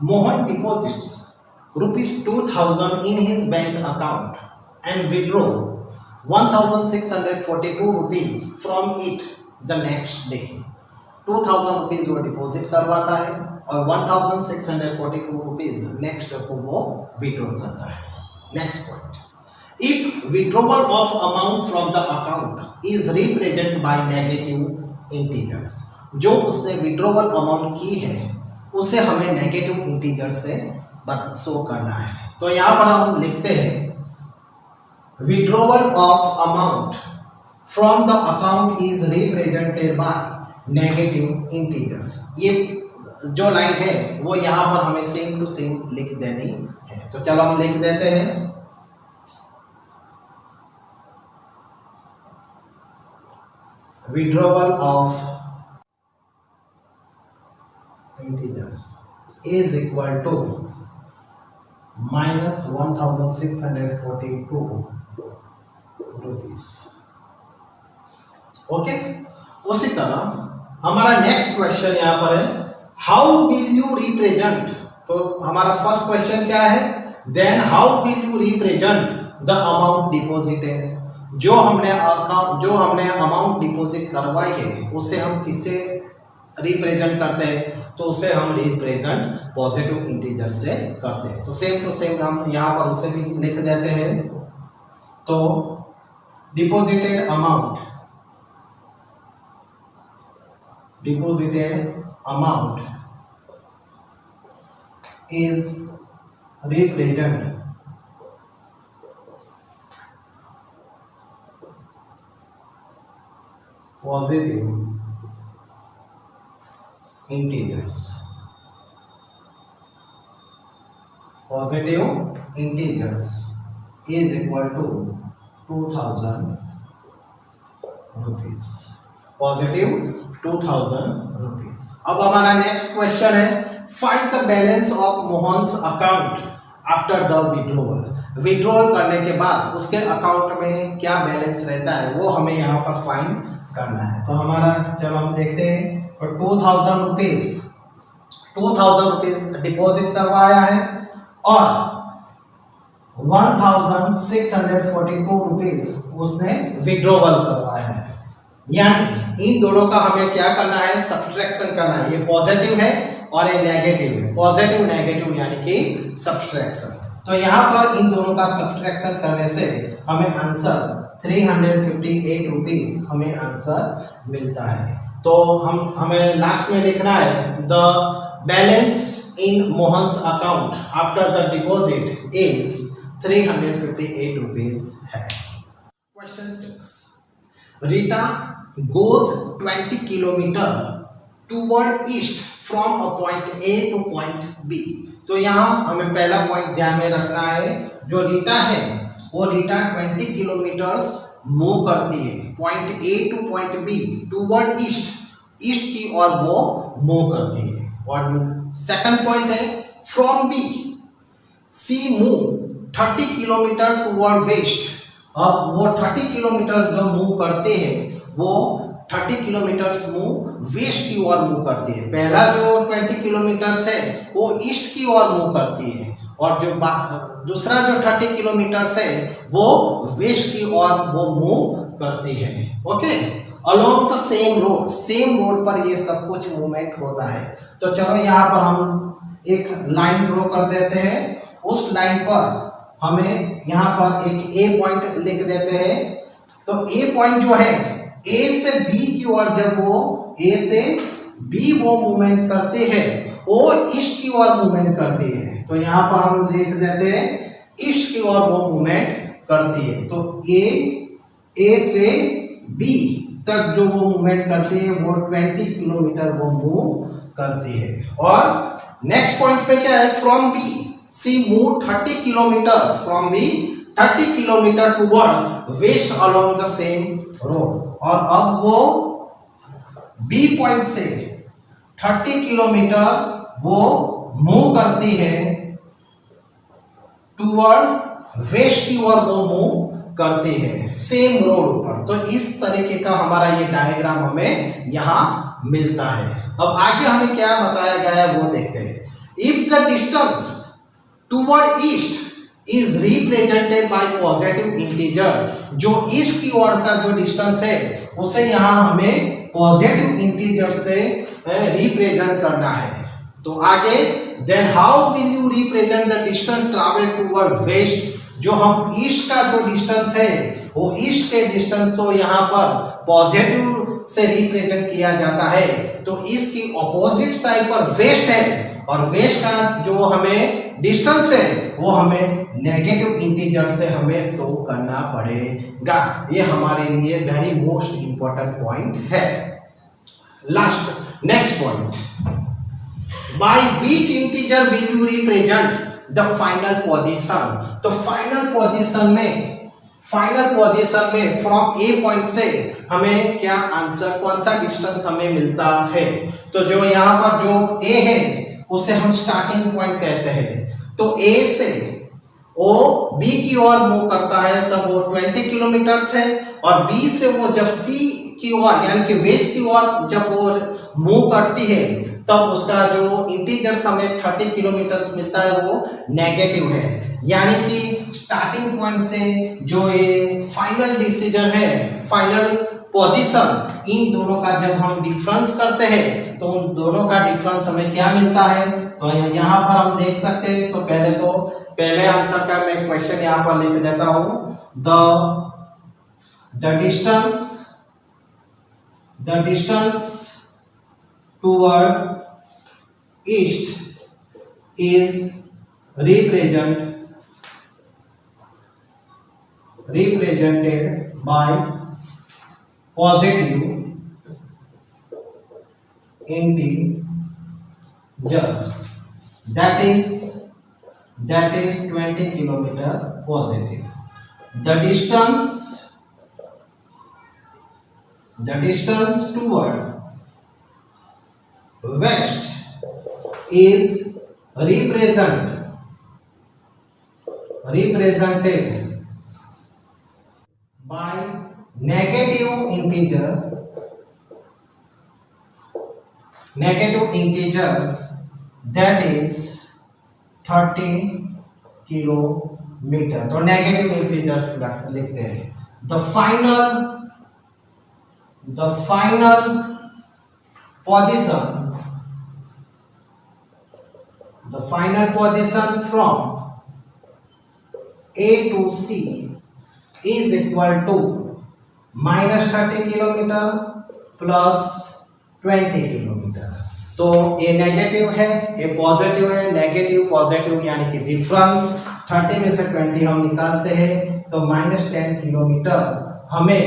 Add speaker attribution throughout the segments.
Speaker 1: Mohan deposits rupees 2000 in his bank account and withdraw 1642 rupees from it the next day. 2000 rupees वो deposit करवाता है और 1642 rupees next day को वो withdraw करता है. Next point, if withdrawal of amount from the account is represent by negative integers, जो उसने विड्रॉवल अमाउंट की है उसे हमें नेगेटिव इंटीजर से शो करना है. तो यहाँ पर हम लिखते हैं withdrawal of amount from the account is represented by negative integers. ये जो लाइन है वो यहाँ पर हमें सेम टू सेम लिख देनी है. तो चलो हम लिख देते हैं withdrawal of integers is equal to minus 1642 rupees. Okay, उसी तरह हमारा नेक्स्ट क्वेश्चन यहाँ पर है हाउ विल यू रिप्रेजेंट. तो हमारा फर्स्ट क्वेश्चन क्या है, then how will you represent the amount deposited. जो हमने अमाउंट डिपॉजिट करवाई है उसे हम किससे रिप्रेजेंट करते हैं, तो उसे हम रिप्रेजेंट पॉजिटिव इंटीजर से करते हैं. तो सेम टू सेम हम यहाँ पर उसे भी लिख देते हैं. तो deposited amount is represent positive integers. Is equal to 2000 rupees. Positive 2000 rupees. अब हमारा नेक्स्ट क्वेश्चन है find the balance of Mohan's account after the withdrawal. Withdrawal करने के बाद उसके अकाउंट में क्या बैलेंस रहता है वो हमें यहाँ पर फाइंड करना है. तो हमारा चलो हम देखते हैं, और 2000 रुपीज डिपॉजिट करवाया है और 1642 रुपीज उसने विड्रॉवल करवाया है. यानी इन दोनों का हमें क्या करना है, सब्सट्रैक्शन करना है. ये पॉजिटिव है और ये नेगेटिव है. पॉजिटिव नेगेटिव यानी कि सब्सट्रैक्शन. तो यहाँ पर इन दोनों का सब्सट्रैक्शन करने से हमें आंसर 358 रुपीज हमें आंसर मिलता है. तो हमें लास्ट में लिखना है the balance in Mohan's account after the deposit is 358 rupees है. Question 6, Rita goes 20 kilometer toward east from a point A to point B. तो यहाँ हमें पहला पॉइंट ध्यान में रखना है, जो रीटा है वो रीटा 20 किलोमीटर्स मूव करती है point A to point B toward east की ओर वो मूव करती है. और सेकंड पॉइंट है from B C move 30 kilometre toward west. अब वो 30 किलोमीटर जो मूव करते हैं वो 30 किलोमीटर्स मूव वेस्ट की ओर मूव करती है. पहला जो 20 किलोमीटर्स है वो ईस्ट की ओर मूव करती है और जो दूसरा जो 30 किलोमीटर्स है वो वेस्ट की ओर वो मूव करती है. Okay, along the same road पर ये सब कुछ मूवमेंट होता है. तो चलो यहाँ पर हम एक लाइन ड्रॉ कर देते हैं. उस लाइन पर हमें यहाँ पर एक ए पॉइंट लिख देते हैं. तो ए पॉइंट जो है ए से बी की ओर, जब वो ए से बी वो मूवमेंट करते हैं वो ईस्ट की ओर मूवमेंट करती है. तो यहाँ पर हम लिख देते हैं ईस्ट की ओर वो मूवमेंट करती है. तो ए से बी तक जो वो मूवमेंट करती है वो 20 किलोमीटर वो मूव करती है. और नेक्स्ट पॉइंट पे क्या है, from B C move 30 kilometre from B 30 kilometre toward west along the same road. और अब वो बी पॉइंट से 30 किलोमीटर वो मूव करती है टूवर्ड वेस्ट की ओर वो मूव करती है सेम रोड पर. तो इस तरीके का हमारा ये डायग्राम हमें यहाँ मिलता है। अब आगे हमें क्या बताया गया है वो देखते हैं। If the distance toward east is represented by positive integer, जो ईस्ट की ओर का जो डिस्टेंस है उसे यहाँ हमें पॉजिटिव इंटीजर से रिप्रेजेंट करना है। तो आगे then how will you represent the distance travel toward west, जो हम ईस्ट का जो डिस्टेंस है वो ईस्ट के डिस्टेंस को यहाँ पर पॉजिटिव से रिप्रेजेंट किया जाता है। तो ईस्ट की ऑपोजिट साइड पर वेस्ट है और वेस्ट का जो हमें डिस्टेंस है वो हमें नेगेटिव इंटीजर से हमें शो करना पड़ेगा। ये हमारे लिए वेरी मोस्ट इंपॉर्टेंट पॉइंट है। Last next point, by which integer will you represent the final position. तो फाइनल पोजीशन में फ्रॉम ए पॉइंट से हमें क्या आंसर, कौन सा डिस्टेंस हमें मिलता है। तो जो यहाँ पर जो ए है उसे हम स्टार्टिंग पॉइंट कहते हैं। तो ए से वो बी की ओर मूव करता है तब वो 20 किलोमीटर है, और बी से वो जब सी की ओर यानी कि वेस्ट की ओर जब वो मूव करती है तब उसका जो इंटीजर हमें 30 किलोमीटर मिलता है वो नेगेटिव है। यानी कि स्टार्टिंग पॉइंट से जो ये फाइनल डिसीजन है, फाइनल पोजीशन, इन दोनों का जब हम डिफरेंस करते हैं तो उन दोनों का डिफरेंस हमें क्या मिलता है। तो यहाँ पर हम देख सकते हैं। तो पहले आंसर का मैं क्वेश्चन यहाँ पर लिख देता हूँ। The distance toward east is represented by positive integer, that is 20 kilometer positive. The distance toward west is represented by negative integer, that is 30 kilometre. तो नेगेटिव इंटीजर्स लिखते हैं। The final position from A to C is equal to -30 kilometre plus 20 kilometre. तो ये negative है, ये positive है। Negative positive यानी कि डिफरेंस 30 में से 20 हम निकालते हैं तो -10 किलोमीटर हमें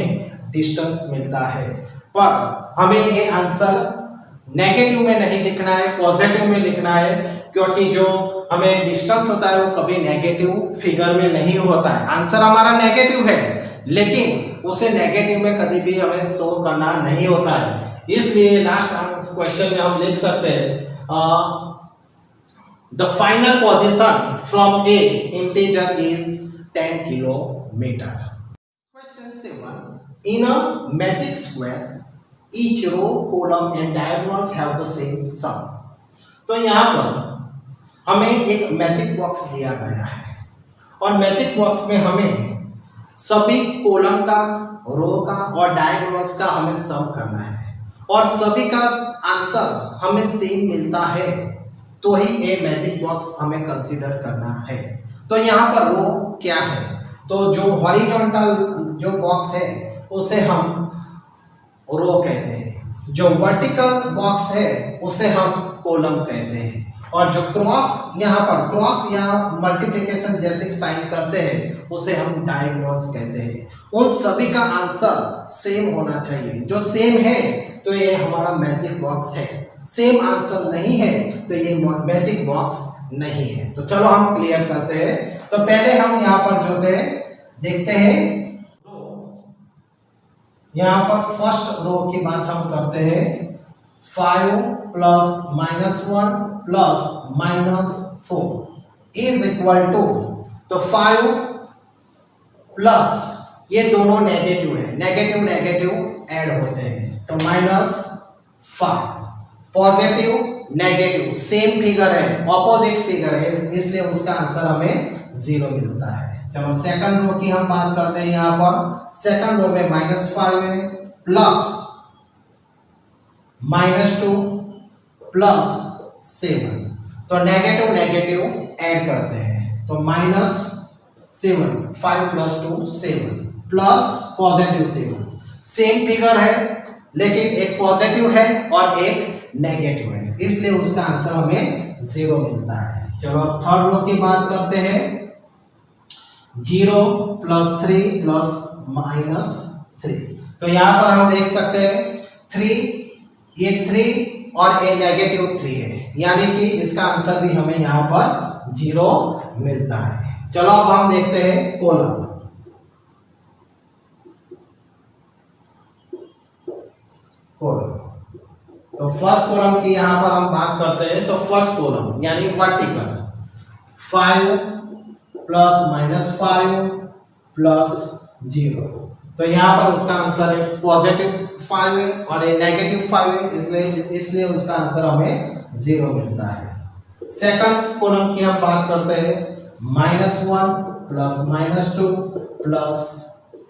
Speaker 1: डिस्टेंस मिलता है। पर हमें ये आंसर नेगेटिव में नहीं लिखना है, पॉजिटिव में लिखना है, क्योंकि जो हमें डिस्टेंस होता है वो कभी नेगेटिव फिगर में नहीं होता है। आंसर हमारा नेगेटिव है लेकिन उसे नेगेटिव में कभी भी हमें शो करना नहीं होता है। इसलिए लास्ट क्वेश्चन में हम लिख सकते हैं the final position from A integer is 10 kilometre. Question 7, in a magic square each row column and diagonals have the same sum. तो यहाँ पर हमें एक मैजिक बॉक्स दिया गया है और मैजिक बॉक्स में हमें सभी कॉलम का, रो का और डायगोनल्स का हमें सम करना है और सभी का आंसर हमें सेम मिलता है तो ही ये मैजिक बॉक्स हमें कंसीडर करना है। तो यहाँ पर रो क्या है, तो जो हॉरिजॉन्टल जो बॉक्स है उसे हम रो कहते हैं, जो वर्टिकल बॉक्स है उसे हम कॉलम कहते हैं, और जो क्रॉस यहाँ पर क्रॉस या मल्टीप्लिकेशन जैसे साइन करते हैं उसे हम डायगोनल्स कहते हैं। उन सभी का आंसर सेम होना चाहिए। जो सेम है तो ये हमारा मैजिक बॉक्स है, सेम आंसर नहीं है तो ये मैजिक बॉक्स नहीं है। तो चलो हम क्लियर करते हैं। तो पहले हम यहाँ पर जो थे देखते हैं, यहाँ पर फर्स्ट रो की बात हम करते हैं। 5 plus -1 plus -4 is equal to, तो 5 प्लस ये दोनों नेगेटिव है, नेगेटिव नेगेटिव ऐड होते हैं तो -4 5। पॉजिटिव नेगेटिव सेम फिगर है, ऑपोजिट फिगर है, इसलिए उसका आंसर हमें 0 मिलता है। चलो सेकंड रो की हम बात करते हैं। यहाँ पर सेकंड रो में -5 है प्लस -2 प्लस 7, तो नेगेटिव नेगेटिव ऐड करते हैं, तो -7 5 + 2 7 प्लस पॉजिटिव 7। सेम फिगर है लेकिन एक पॉजिटिव है और एक नेगेटिव है, इसलिए उसका आंसर हमें 0 मिलता है। चलो अब थर्ड रो की बात करते हैं। 0 + 3 + -3, तो यहाँ पर हम देख सकते हैं 3 और ए नेगेटिव 3 है, यानी कि इसका आंसर भी हमें यहाँ पर 0 मिलता है। चलो अब हम देखते हैं कॉलम। तो फर्स्ट कॉलम की यहाँ पर हम बात करते हैं। तो फर्स्ट कॉलम यानी वर्टिकल 5 + -5 + 0, तो यहाँ पर उसका आंसर है पॉजिटिव 5 है और ये नेगेटिव 5 है, इसलिए उसका आंसर हमें 0 मिलता है। सेकंड कॉलम की हम बात करते हैं। -1 + -2 +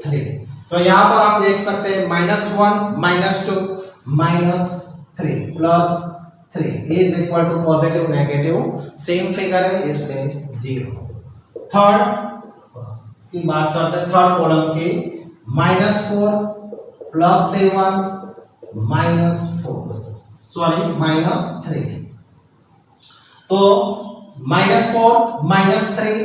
Speaker 1: 3, तो यहाँ पर हम देख सकते हैं -1 -2 -3 + 3 is equal to positive negative same figure है, इसलिए 0। थर्ड की बात करते हैं। थर्ड कॉलम की -4 + 7 -3, तो -4 -3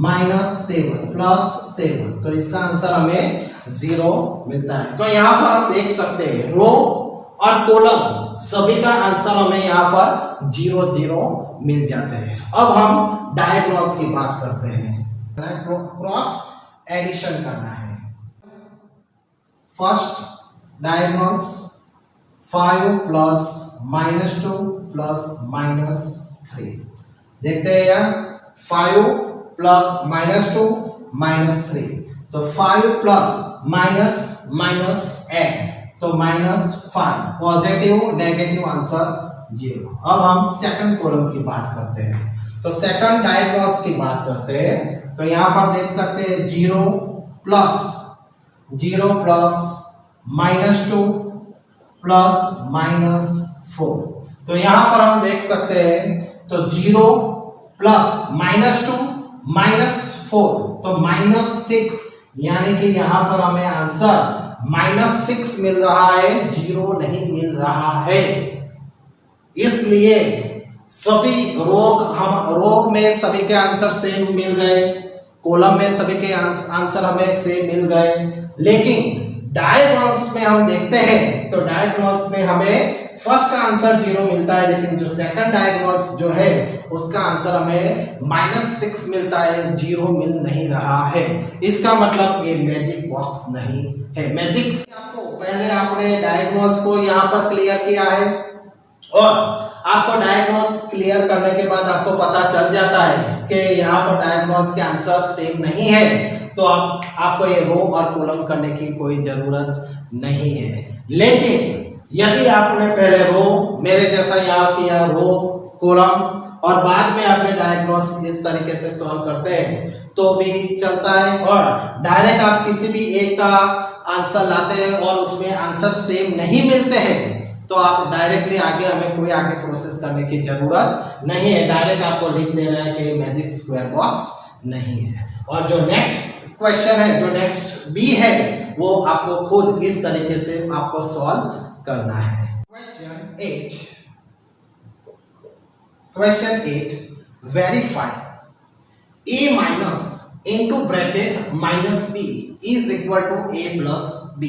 Speaker 1: -7 + 7, तो इसका आंसर हमें 0 मिलता है। तो यहाँ पर हम देख सकते हैं रो और कॉलम सभी का आंसर हमें यहाँ पर 0 0 मिल जाते हैं। अब हम डायगोनल्स की बात करते हैं। क्रॉस एडिशन करना है। फर्स्ट डायगोनल्स 5 + -2 + -3, देखते हैं यार 5 + -2 -3, तो 5 + ऐड, तो -5, पॉजिटिव नेगेटिव आंसर 0। अब हम सेकंड कॉलम की बात करते हैं। तो सेकंड डायगोनल्स की बात करते हैं। तो यहाँ पर देख सकते हैं 0 + -2 + -4, तो यहाँ पर हम देख सकते हैं तो 0 + -2 -4, तो -6, यानी कि यहाँ पर हमें आंसर -6 मिल रहा है, 0 नहीं मिल रहा है। इसलिए सभी रो में सभी के आंसर सेम मिल गए, कॉलम में सभी के आंसर हमें सेम मिल गए, लेकिन डायगोनल्स में हम देखते हैं तो डायगोनल्स में हमें फर्स्ट का आंसर 0 मिलता है, लेकिन जो सेकंड डायगोनल्स जो है उसका आंसर हमें -6 मिलता है, 0 मिल नहीं रहा है। इसका मतलब ये मैजिक बॉक्स नहीं है। मैजिक आपको पहले आपने डायगोनल्स को यहाँ पर क्लियर किया है और आपको डायगोनल्स क्लियर करने के बाद आपको पता चल जाता है कि यहाँ पर डायगोनल्स के आंसर सेम नहीं है, तो आपको ये रो और कॉलम करने की कोई जरूरत नहीं है। लेकिन यदि आपने पहले रो मेरे जैसा यहाँ किया, रो कॉलम, और बाद में आपने डायगोनल्स इस तरीके से सॉल्व करते हैं तो भी चलता है, और डायरेक्ट आप किसी भी एक का आंसर लाते हैं और उसमें आंसर सेम नहीं मिलते हैं तो आप डायरेक्टली हमें कोई आगे प्रोसेस करने की जरूरत नहीं है, डायरेक्ट आपको लिख देना है कि मैजिक स्क्वायर बॉक्स नहीं है। और जो नेक्स्ट क्वेश्चन है, जो नेक्स्ट बी है, वो आपको खुद इस तरीके से आपको सॉल्व करना है। Question 8 verify a minus into bracket -b is equal to a + b।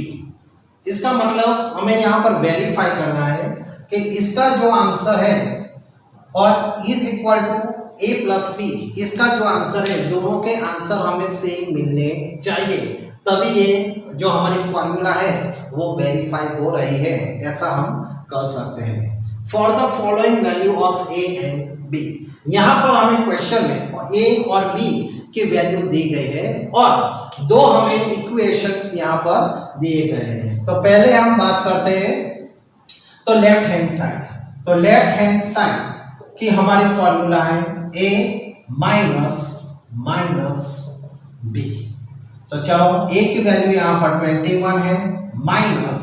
Speaker 1: इसका मतलब हमें यहाँ पर वेरीफाई करना है कि इसका जो आंसर है और is equal to a + b, इसका जो आंसर है दोनों के आंसर हमें सेम मिलने चाहिए, तभी ये जो हमारी फॉर्मूला है वो वेरीफाई हो रही है, ऐसा हम कर सकते हैं। For the following value of a and b, यहाँ पर हमें क्वेश्चन में a और b की वैल्यू दी गई है और दो हमें इक्वेशंस यहाँ पर दिए गए हैं। तो पहले हम बात करते हैं तो लेफ्ट हैंड साइड, तो लेफ्ट हैंड साइड की हमारी फॉर्मूला है a माइनस b। तो चलो a की वैल्यू यहाँ पर 21 है माइनस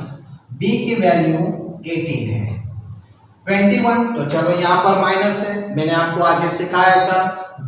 Speaker 1: b की वैल्यू 18 है 21। तो चलो यहाँ पर माइनस है, मैंने आपको आगे सिखाया था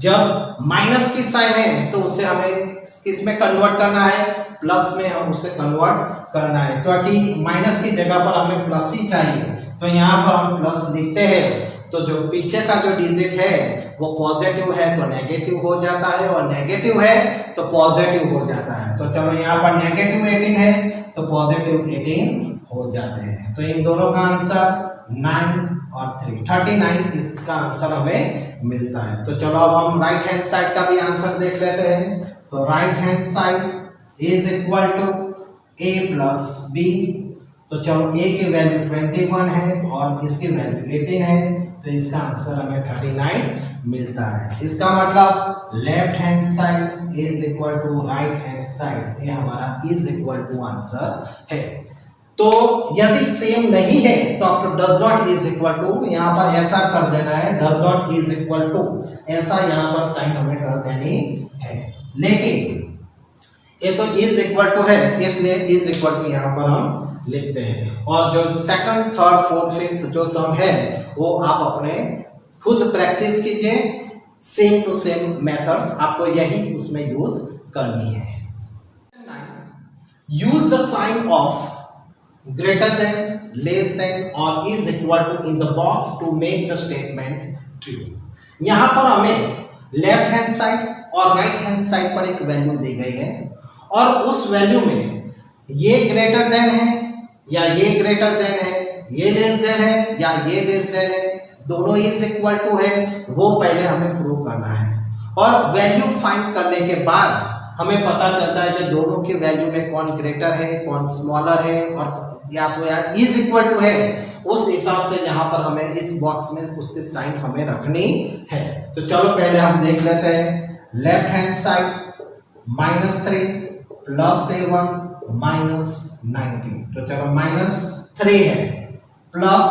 Speaker 1: जब माइनस की साइन है तो उसे हमें किस में कन्वर्ट करना है, प्लस में हम उसे कन्वर्ट करना है, क्योंकि माइनस की जगह पर हमें प्लस ही चाहिए। तो यहाँ पर हम प्लस लिखते हैं तो जो पीछे का जो डिजिट है वो पॉजिटिव है तो नेगेटिव हो जाता है, और नेगेटिव है तो पॉजिटिव हो जाता है। तो चलो यहाँ पर नेगेटिव 18 है तो पॉजिटिव 18 हो जाते हैं। तो इन दोनों का आंसर 9 और 3 39 इसका आंसर हमें मिलता है। तो चलो अब हम राइट हैंड साइड का भी आंसर देख लेते हैं। तो right hand side is equal to a plus b। तो चलो a की वैल्यू 21 है और इसकी वैल्यू 18 है, तो इसका आंसर हमें 39 मिलता है। इसका मतलब left hand side is equal to right hand side, ये हमारा इज इक्वल टू आंसर है। तो यदि सेम नहीं है तो आपको does not is equal to यहाँ पर ऐसा कर देना है, does not is equal to ऐसा यहाँ पर साइन हमें कर देनी है। लेकिन ये तो इज इक्वल टू है इसलिए इज इक्वल टू यहाँ पर हम लिखते हैं, और जो सेकंड थर्ड फोर्थ फिफ्थ जो सम है वो आप अपने खुद प्रैक्टिस कीजिए, सेम टू सेम मेथड्स आपको यही उसमें यूज करनी है। Use the sign of greater than, less than or is equal to in the box to make the statement true। यहाँ पर हमें लेफ्ट हैंड साइड और राइट हैंड साइड पर एक वैल्यू दी गई है, और उस वैल्यू में ये ग्रेटर देन है या ये ग्रेटर देन है, ये लेस देन है या ये लेस देन है, दोनों इज इक्वल टू है, वो पहले हमें प्रूव करना है। और वैल्यू फाइंड करने के बाद हमें पता चलता है कि दोनों की वैल्यू में कौन ग्रेटर है कौन स्मॉलर है, और या इज इक्वल टू है, उस हिसाब से यहाँ पर हमें इस बॉक्स में उसके साइन हमें रखनी है। तो चलो पहले हम देख लेते हैं left hand side -3 plus 7 minus 19। तो चलो -3 है प्लस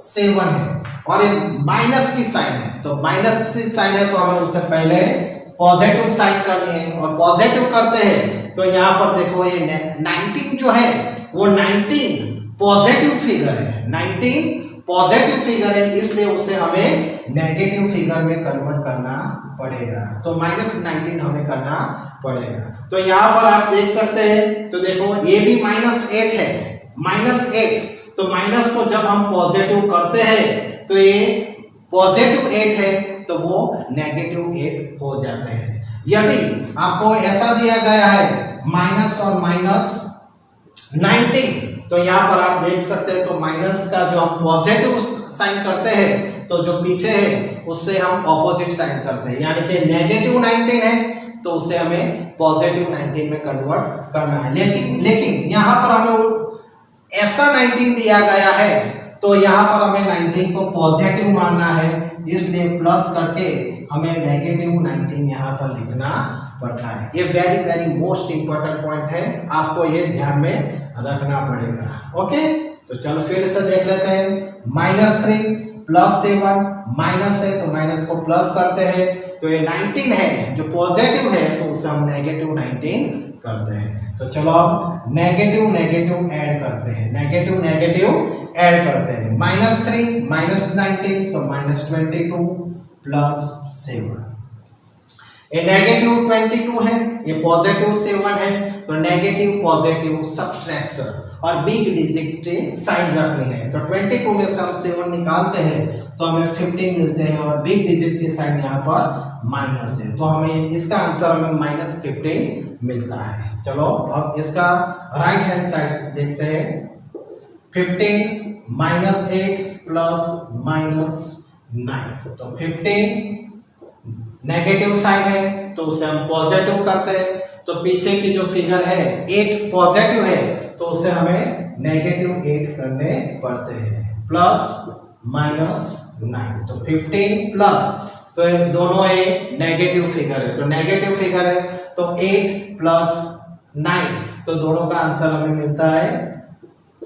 Speaker 1: 7 है और ये माइनस की साइन है, तो माइनस की साइन है तो हमें उससे पहले पॉजिटिव साइन करनी है, और पॉजिटिव करते हैं तो यहाँ पर देखो ये 19 जो है वो 19 पॉजिटिव फिगर है, 19 पॉजिटिव फिगर है, इसलिए उसे हमें नेगेटिव फिगर में कन्वर्ट करना पड़ेगा। तो -19 हमें करना पड़ेगा। तो यहाँ पर आप देख सकते हैं, तो देखो ये भी -8 है, -8, तो माइनस को जब हम पॉजिटिव करते हैं तो ये पॉजिटिव 8 है तो वो -8 हो जाते हैं। यदि आपको ऐसा दिया गया है माइनस और -19, तो यहाँ पर आप देख सकते हैं तो माइनस का जो हम पॉजिटिव साइन करते हैं तो जो पीछे है उससे हम ऑपोजिट साइन करते हैं, यानी कि -19 है तो उसे हमें पॉजिटिव 19 में कन्वर्ट करना है। लेकिन यहाँ पर हमें ऐसा 19 दिया गया है तो यहाँ पर हमें 19 को पॉजिटिव मानना है, इसलिए प्लस करके हमें -19 यहाँ पर लिखना पड़ता है। ये very very most important point है, आपको ये ध्यान में रखना पड़ेगा। ओके, तो चलो फिर से देख लेते हैं। -3 प्लस 7 माइनस है तो माइनस को प्लस करते हैं, तो ये 19 है जो पॉजिटिव है तो उसे हम -19 करते हैं। तो चलो अब नेगेटिव नेगेटिव ऐड करते हैं, नेगेटिव नेगेटिव ऐड करते हैं। -3 -19 तो -22 प्लस 7, ये नेगेटिव 22 है, ये पॉजिटिव 7 है, तो नेगेटिव पॉजिटिव सब्सट्रैक्शन और बिग डिजिट साइन रखनी है। तो 22 में से हम 7 निकालते हैं तो हमें 15 मिलते हैं, और बिग डिजिट की साइन यहाँ पर माइनस है, तो हमें इसका आंसर हमें -15 मिलता है। चलो अब इसका राइट हैंड साइड देखते हैं। 15 -8 प्लस -9, तो 15 नेगेटिव साइन है तो उसे हम पॉजिटिव करते हैं, तो पीछे की जो फिगर है 8 पॉजिटिव है तो उसे हमें -8 करने पड़ते हैं, प्लस -9, तो 15 प्लस, तो दोनों ये नेगेटिव फिगर है, तो नेगेटिव फिगर है तो 8 प्लस 9, तो दोनों का आंसर हमें मिलता है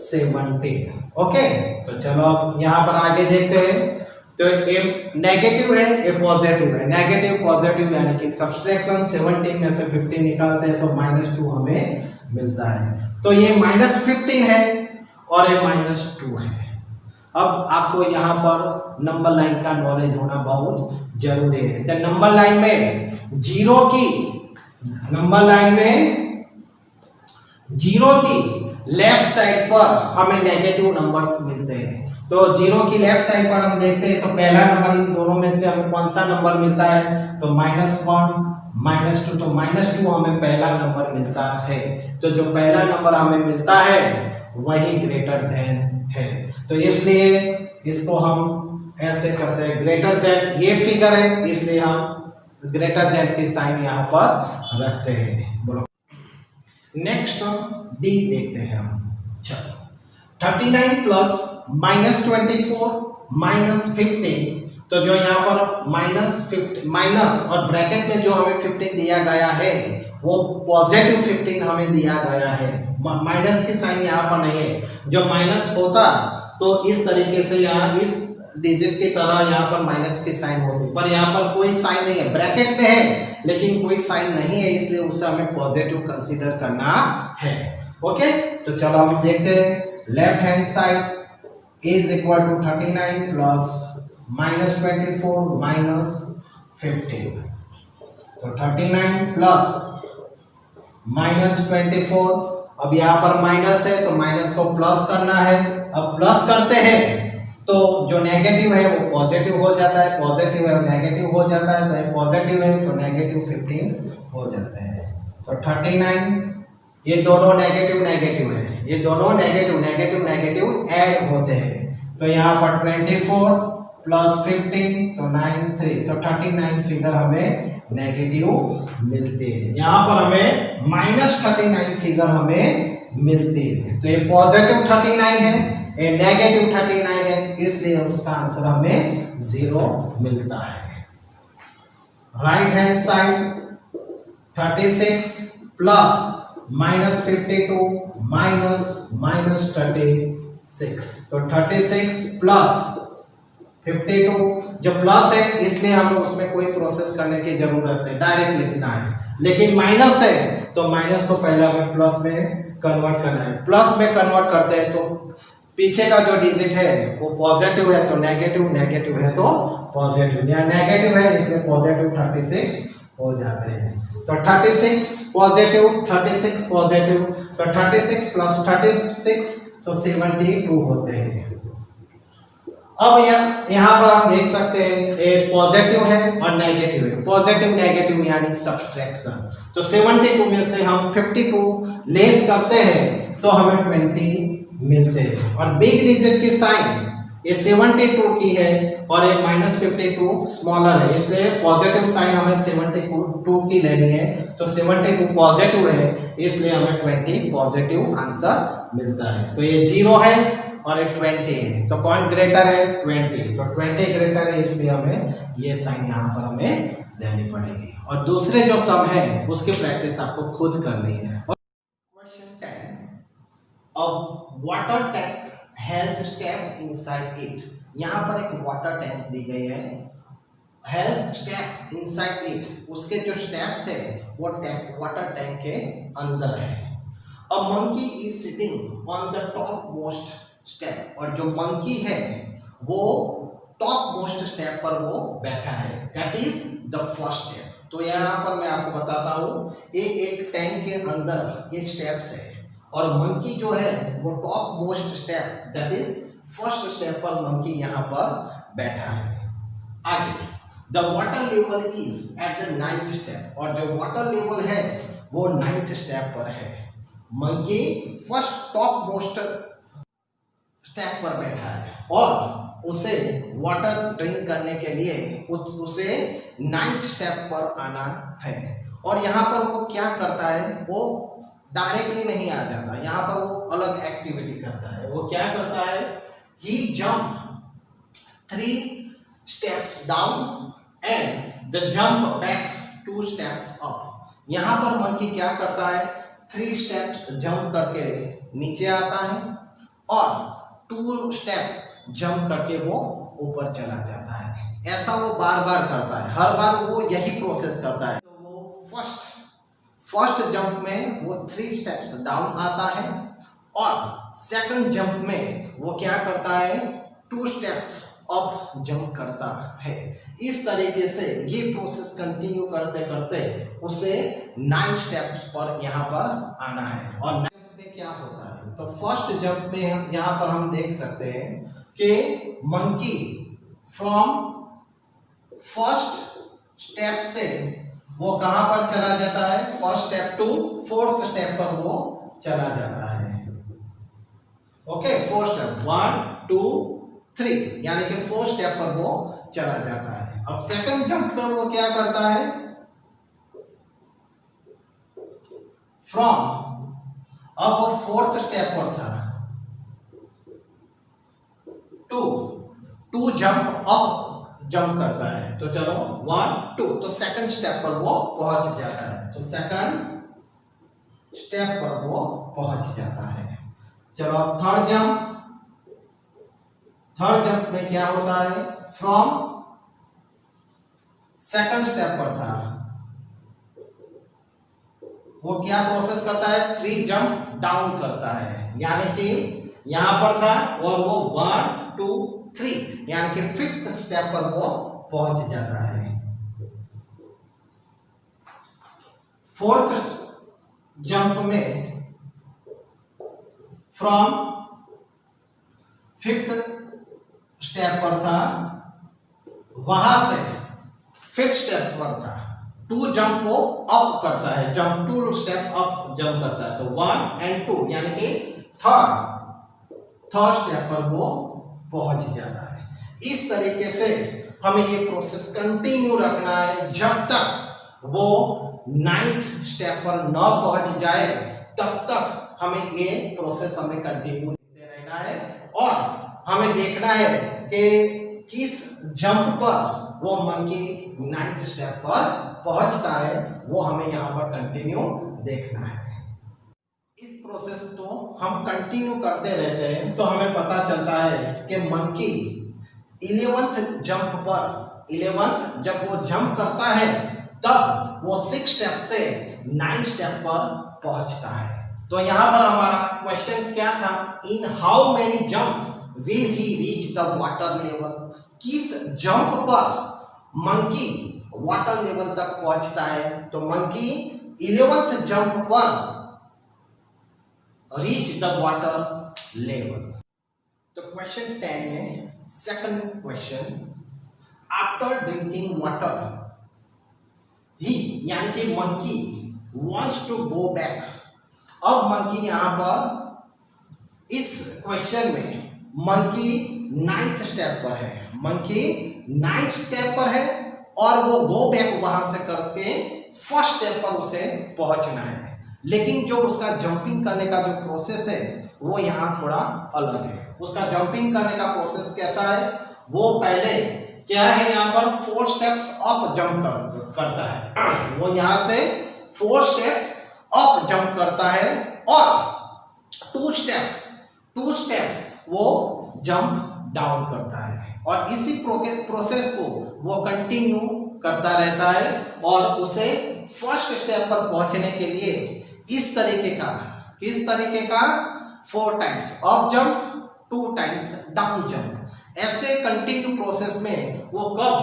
Speaker 1: 17। ओके, तो चलो अब यहाँ पर आगे देखते हैं। तो ये नेगेटिव है, ये पॉजिटिव है। नेगेटिव पॉजिटिव यानी कि सब्सट्रैक्शन 17 में से 15 निकालते हैं तो -2 हमें मिलता है। तो ये -15 है और ये -2 है। अब आपको यहाँ पर नंबर लाइन का नॉलेज होना बहुत जरूरी है। तो नंबर लाइन में जीरो की लेफ्ट साइड पर हमें नेगेटिव नंबर्स मिलते हैं। तो जीरो की लेफ्ट साइड पर हम देखते हैं तो पहला नंबर इन दोनों में से हमें कौन सा नंबर मिलता है, तो -1 -2, तो -2 हमें पहला नंबर मिलता है। तो जो पहला नंबर हमें मिलता है वही ग्रेटर देन है। तो इसलिए इसको हम ऐसे करते हैं, ग्रेटर देन ये फिगर है इसलिए हम ग्रेटर देन की साइन यहाँ पर रखते हैं। बोलो नेक्स्ट डी देखते हैं हम। चलो 39 प्लस -24 -15, तो जो यहाँ पर माइनस और ब्रैकेट में जो हमें 15 दिया गया है वो पॉजिटिव 15 हमें दिया गया है। माइनस की साइन यहाँ पर नहीं है। जो माइनस होता तो इस तरीके से यहाँ इस डिजिट की तरह यहाँ पर माइनस की साइन होती, पर यहाँ पर कोई साइन नहीं है। ब्रैकेट में है लेकिन कोई साइन नहीं है, इसलिए उसे हमें पॉजिटिव कंसीडर करना है। ओके, तो चलो हम देखते हैं। Left hand side is equal to 39 plus -24 -15, तो 39 प्लस -24, अब यहाँ पर माइनस है तो माइनस को प्लस करना है। अब प्लस करते हैं तो जो नेगेटिव है वो पॉजिटिव हो जाता है, पॉजिटिव है नेगेटिव हो जाता है, तो ये पॉजिटिव है तो -15 हो जाता है। तो 39, ये दोनों नेगेटिव है, ये दोनों नेगेटिव ऐड होते हैं। तो यहाँ पर 24 प्लस 15 तो 93, तो 39 फिगर हमें नेगेटिव मिलती है। यहाँ पर हमें -39 फिगर हमें मिलती है। तो ये पॉजिटिव 39 है, ये नेगेटिव 39 है, इसलिए उसका आंसर हमें 0 मिलता है। राइट हैंड साइड 36 प्लस -52 -36, तो 36 प्लस 52, जो प्लस है इसलिए हमें उसमें कोई प्रोसेस करने की जरूरत है, डायरेक्ट लिखना है। लेकिन माइनस है तो माइनस को पहले हमें प्लस में कन्वर्ट करना है। प्लस में कन्वर्ट करते हैं तो पीछे का जो डिजिट है वो पॉजिटिव है तो नेगेटिव है तो पॉजिटिव, या नेगेटिव है इसलिए पॉजिटिव 36 हो जाते हैं। तो 36 पॉजिटिव, 36 पॉजिटिव, तो 36 प्लस 36 तो 72 होते हैं। अब यहाँ पर हम देख सकते हैं एक पॉजिटिव है और नेगेटिव है। पॉजिटिव नेगेटिव यानी सब्सट्रैक्शन। तो 72 में से हम 52 लेस करते हैं तो हमें 20 मिलते हैं। और बिग डिजिट की साइन ये 72 की है और ये -52 स्मॉलर है, इसलिए पॉजिटिव साइन हमें 72 की लेनी है। तो 72 पॉजिटिव है इसलिए हमें 20 पॉजिटिव आंसर मिलता है। तो ये 0 है और ये 20 है, तो कौन ग्रेटर है 20, तो 20 ग्रेटर है इसलिए हमें ये साइन यहाँ पर हमें देनी पड़ेगी। और दूसरे जो सम है उसकी प्रैक्टिस आपको खुद करनी है। क्वेश्चन 10, अब water tank has step inside it. यहाँ पर एक वाटर टैंक दी गई है, हैज स्टेप इनसाइड इट, उसके जो स्टेप्स है वो वाटर टैंक के अंदर है। A monkey is sitting on the top most step, और जो मंकी है वो टॉप मोस्ट स्टेप पर वो बैठा है, that is the first step. तो यहाँ पर मैं आपको बताता हूँ ये एक टैंक के अंदर ये स्टेप्स है और मंकी जो है वो top most step that is first step पर मंकी यहाँ पर बैठा है। आगे the water level is at the 9th step, और जो वाटर लेवल है वो 9th स्टेप पर है। Monkey first top most step पर बैठा है और उसे वाटर ड्रिंक करने के लिए उसे 9th स्टेप पर आना है। और यहाँ पर वो क्या करता है, वो डायरेक्टली नहीं आ जाता, यहाँ पर वो अलग एक्टिविटी करता है। वो क्या करता है, he jump 3 steps down and the jump back 2 steps up. यहाँ पर मंकी क्या करता है, 3 steps जंप करके नीचे आता है और 2 स्टेप जंप करके वो ऊपर चला जाता है। ऐसा वो बार बार करता है, हर बार वो यही प्रोसेस करता है। तो वो फर्स्ट जंप में वो 3 स्टेप्स डाउन आता है और सेकंड जंप में वो क्या करता है, 2 स्टेप्स अप जंप करता है। इस तरीके से ये प्रोसेस कंटिन्यू करते करते उसे 9 स्टेप्स पर यहाँ पर आना है। और 9 जंप में क्या होता है, तो फर्स्ट जंप में यहाँ पर हम देख सकते हैं कि मंकी फ्रॉम फर्स्ट स्टेप से वो कहां पर चला जाता है, first step to 4th step पर वो चला जाता है। ओके, 4 स्टेप 1 2 3 यानी कि 4 स्टेप पर वो चला जाता है। अब सेकंड जंप में वो क्या करता है, फ्रॉम, अब वो 4th स्टेप पर था, टू जंप अप जंप करता है। तो चलो 1 2, तो सेकंड स्टेप पर वो पहुंच जाता है। तो सेकंड स्टेप पर वो पहुंच जाता है। चलो अब थर्ड जंप में क्या होता है, फ्रॉम सेकंड स्टेप पर था, वो क्या प्रोसेस करता है, 3 जंप डाउन करता है। यानी कि यहां पर था और वो 1 2 3 यानी कि 5th स्टेप पर वो पहुंच जाता है। 4th जंप में फ्रॉम 5th स्टेप पर था, वहां से 5th स्टेप पर था, 2 जंप वो अप करता है, जंप 2 स्टेप अप जंप करता है। तो 1 और 2 यानी कि थर्ड स्टेप पर वो पहुंच जाता है। इस तरीके से हमें ये प्रोसेस कंटिन्यू रखना है, जब तक वो 9th स्टेप पर न पहुंच जाए तब तक हमें ये प्रोसेस हमें कंटिन्यू करते रहना है। और हमें देखना है कि किस जंप पर वो मंकी 9th स्टेप पर पहुंचता है, वो हमें यहाँ पर कंटिन्यू देखना है। इस प्रोसेस को हम कंटिन्यू करते रहते हैं तो हमें पता चलता है कि मंकी 11th जंप पर, 11th जब वो जंप करता है तब वो 6 स्टेप से 9 स्टेप पर पहुंचता है। तो यहाँ पर हमारा क्वेश्चन क्या था, in how many jump will he reach the water level, किस जंप पर मंकी वाटर लेवल तक पहुंचता है। तो मंकी 11th जंप पर reach the water level। तो क्वेश्चन 10 में second question, after drinking water he यानी कि monkey wants to go back। अब मंकी यहां पर इस क्वेश्चन में मंकी 9th स्टेप पर है, मंकी 9th स्टेप पर है और वो गो बैक वहां से करके फर्स्ट स्टेप पर उसे पहुंचना है। लेकिन जो उसका जंपिंग करने का जो प्रोसेस है वो यहाँ थोड़ा अलग है। उसका जंपिंग करने का प्रोसेस कैसा है, वो पहले क्या है, यहाँ पर 4 स्टेप्स अप जंप करता है। वो यहाँ से 4 स्टेप्स अप जंप करता है और 2 स्टेप्स वो जंप डाउन करता है। और इसी प्रोसेस को वो कंटिन्यू करता रहता है और उसे फर्स्ट स्टेप पर पहुंचने के लिए इस तरीके का 4 times up jump 2 times down jump, ऐसे कंटिन्यू प्रोसेस में वो कब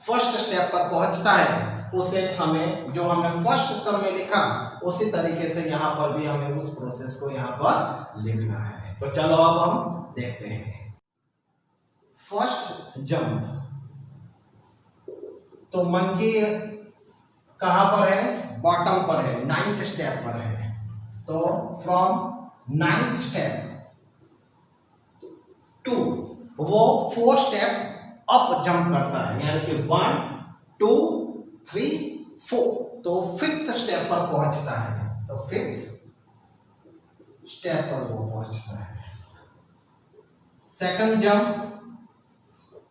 Speaker 1: फर्स्ट स्टेप पर पहुंचता है उसे हमें जो हमने फर्स्ट सम में लिखा उसी तरीके से यहाँ पर भी हमें उस प्रोसेस को यहाँ पर लिखना है। तो चलो अब हम देखते हैं फर्स्ट जंप। तो मंकी कहां पर है, बॉटम पर है, 9th स्टेप पर है। तो फ्रॉम 9th स्टेप टू वो 4 स्टेप अप जंप करता है, यानी कि 1 2 3 4, तो 5th स्टेप पर पहुंचता है। तो 5th स्टेप पर वो पहुंचता है। सेकंड जंप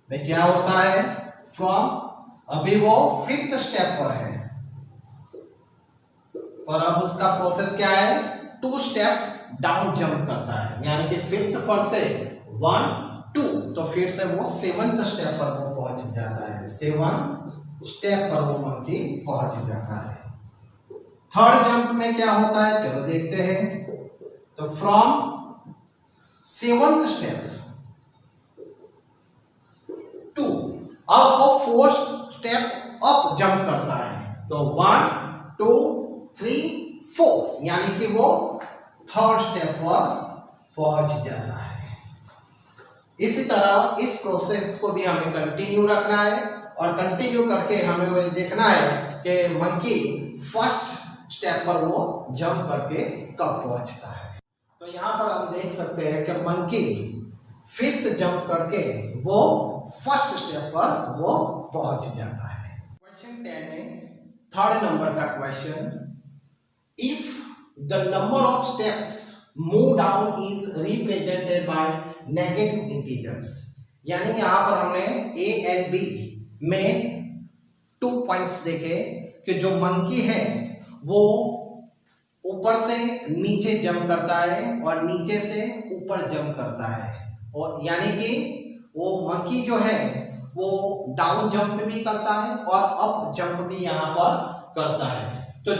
Speaker 1: में क्या होता है, फ्रॉम, अभी वो 5th स्टेप पर है पर अब उसका प्रोसेस क्या है, 2 स्टेप डाउन जंप करता है, यानी कि 5th पर से 1 2, तो फिर से वो 7th स्टेप पर वो पहुंच जाता है, 7th स्टेप पर वो मंकी पहुंच जाता है। थर्ड जंप में क्या होता है, चलो देखते हैं। तो फ्रॉम 7th स्टेप टू, अब वो 4th स्टेप अप जंप करता है, तो 1 2 3 4, यानी कि वो 3rd स्टेप पर पहुंच जाता है। इसी तरह इस प्रोसेस को भी हमें कंटिन्यू रखना है और कंटिन्यू करके हमें वो देखना है कि मंकी 1st स्टेप पर वो जंप करके कब पहुंचता है। तो यहाँ पर हम देख सकते हैं कि मंकी 5th जंप करके वो 1st स्टेप पर वो पहुंच जाता है। क्वेश्चन 10 में 3rd नंबर का question, if the number of steps move down is represented by negative integers, यानी यहाँ पर हमने ए एंड बी में 2 पॉइंट्स देखे कि जो मंकी है वो ऊपर से नीचे जंप करता है और नीचे से ऊपर जंप करता है, और यानी कि वो मंकी जो है वो डाउन जंप भी करता है और अप जंप भी यहाँ पर करता है। तो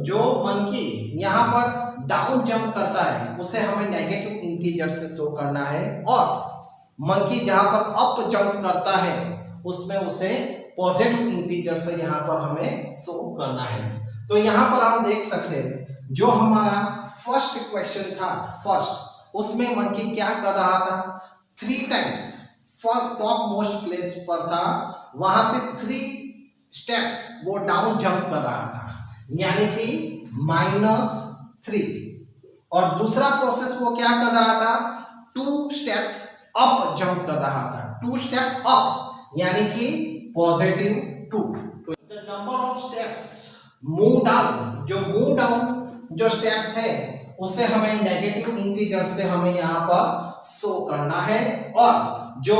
Speaker 1: जो मंकी यहाँ पर डाउन जंप करता है उसे हमें नेगेटिव इंटीजर से शो करना है, और मंकी जहाँ पर अप जंप करता है उसमें उसे पॉजिटिव इंटीजर से यहाँ पर हमें शो करना है। तो यहाँ पर हम देख सकते हैं जो हमारा फर्स्ट क्वेश्चन था, फर्स्ट उसमें मंकी क्या कर रहा था, 3 times for top most place पर था, वहां से 3 स्टेप्स वो डाउन जंप कर रहा था, यानी कि -3। और दूसरा प्रोसेस वो क्या कर रहा था, 2 स्टेप्स अप जंप कर रहा था, 2 स्टेप अप, यानी कि +2। तो the number of steps move down, जो मूव डाउन जो स्टेप्स है उसे हमें नेगेटिव इंटीजर से हमें यहाँ पर शो करना है, और जो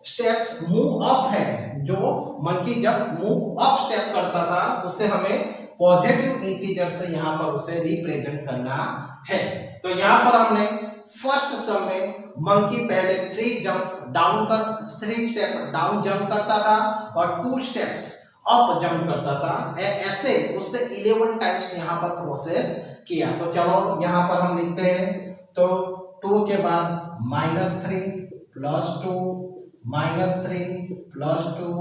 Speaker 1: स्टेप्स मूव अप है, जो मंकी जब मूव अप स्टेप करता था उसे हमें पॉजिटिव इंटीजर से यहाँ पर उसे रिप्रेजेंट करना है। तो यहाँ पर हमने फर्स्ट सम में मंकी पहले 3 स्टेप डाउन जंप करता था और 2 स्टेप्स अप जंप करता था, ऐसे उसने 11 टाइम्स यहाँ पर प्रोसेस किया। तो चलो यहाँ पर हम लिखते हैं, तो 2 के बाद -3 +2 -3 +2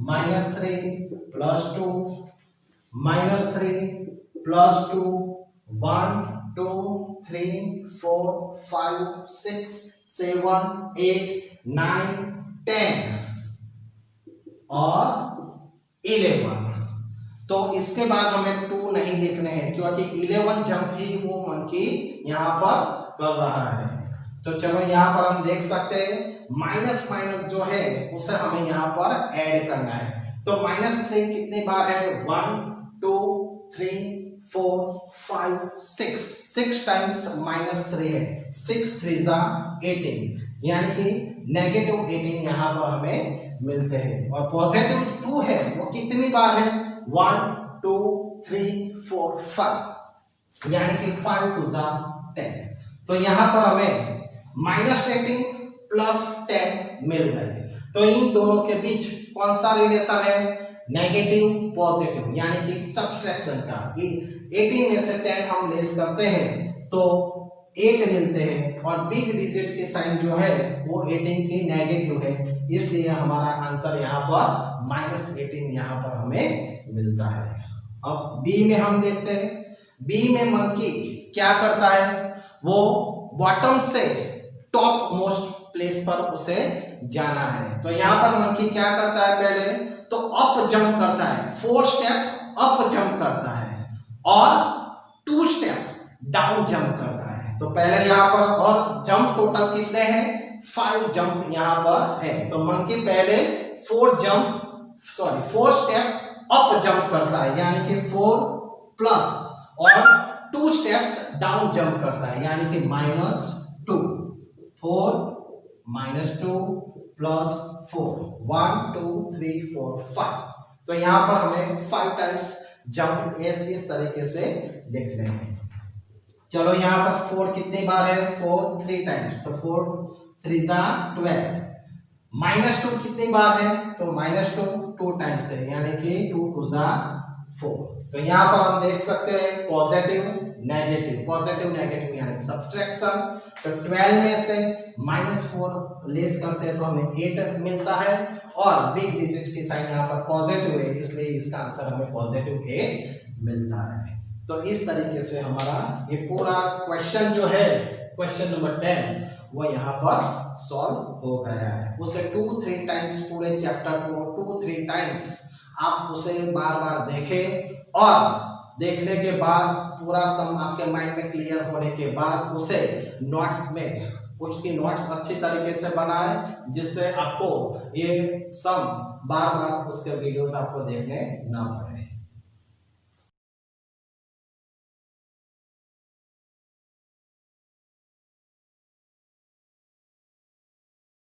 Speaker 1: -3 +2 -3 +2 1 2 3 4 5 6 7 8 9 10 और 11। तो इसके बाद हमें 2 नहीं लिखने हैं क्योंकि 11 जंप ही वो मंकी यहाँ पर कर रहा है। तो चलो यहाँ पर हम देख सकते हैं माइनस जो है उसे हमें यहाँ पर ऐड करना है। तो -3 कितनी बार है, 1 2 3 4 5 6 टाइम्स -3 है, 6 3 18, यानी कि -18 यहाँ पर हमें मिलते हैं। और +2 है वो कितनी बार है, 1 2 3 4 5, यानी कि 5 2 10। तो यहाँ पर हमें -18 + 10 मिल गए। तो इन दोनों के बीच कौन सा रिलेशन है, नेगेटिव पॉजिटिव, यानी कि सब्सट्रैक्शन का। 18 में से 10 हम लेस करते हैं तो 8 मिलते हैं, और बिग डिजिट की साइन जो है वो 18 की नेगेटिव है, इसलिए हमारा आंसर यहाँ पर -18 यहाँ पर हमें मिलता है। अब बी में हम देखते हैं, बी में मंकी क्या करता है, वो बॉटम से टॉप मोस्ट प्लेस पर उसे जाना है। तो यहाँ पर मंकी क्या करता है, पहले तो अप जंप करता है, 4 स्टेप अप जंप करता है और 2 स्टेप डाउन जंप करता है। तो पहले यहाँ पर, और जंप टोटल कितने हैं, 5 जंप यहाँ पर है। तो मंकी पहले 4 स्टेप अप जंप करता है, यानी कि 4 प्लस, और 2 स्टेप्स डाउन जंप करता है, यानी कि -2, 4 -2 + 4, 1 2 3 4 5। तो यहाँ पर हमें 5 टाइम्स जंप इस तरीके से लिखने हैं। चलो यहाँ पर 4 कितनी बार है, 4 3 टाइम्स, तो 4 3 जा 12। -2 कितनी बार है, तो -2 2 टाइम्स है, यानी कि 2 2 जा 4। तो यहाँ पर हम देख सकते हैं पॉजिटिव नेगेटिव यानी सब्सट्रैक्शन। तो 12 में से -4 लेस करते हैं तो हमें 8 मिलता है, और बिग डिजिट की साइन यहाँ पर पॉजिटिव है, इसलिए इसका आंसर हमें पॉजिटिव 8 मिलता है। तो इस तरीके से हमारा ये पूरा क्वेश्चन जो है, क्वेश्चन नंबर 10 वो यहाँ पर सॉल्व हो गया है। उसे 2-3 टाइम्स, पूरे चैप्टर को 2-3 टाइम्स आप उसे बार बार देखें, और देखने के बाद पूरा सम आपके माइंड में क्लियर होने के बाद उसे नोट्स में, उसकी नोट्स अच्छी तरीके से बनाएं, जिससे आपको ये सम बार बार उसके वीडियोस आपको देखने ना पड़े।